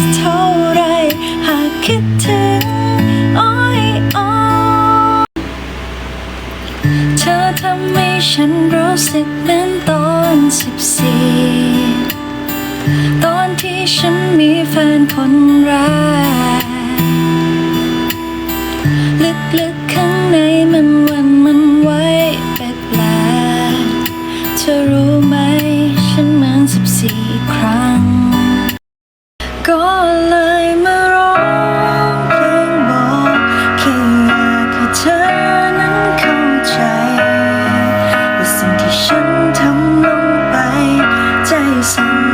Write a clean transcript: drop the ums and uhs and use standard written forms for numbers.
สักเท่าไรหากคิดถึงอ้อยอ้อยเธอทำให้ฉันรู้สึกเหมือนตอน14ตอนที่ฉันมีแฟนคนแรกลึกๆข้างในมันหวันมันไหวแปลกๆเธอรู้ไหมฉันเหมือน14ครั้งก็เลยมาร้องเพลงบอกแค่อยากให้เธอนั้นเข้าใจว่าสิ่งที่ฉันทำลงไปใจสั่น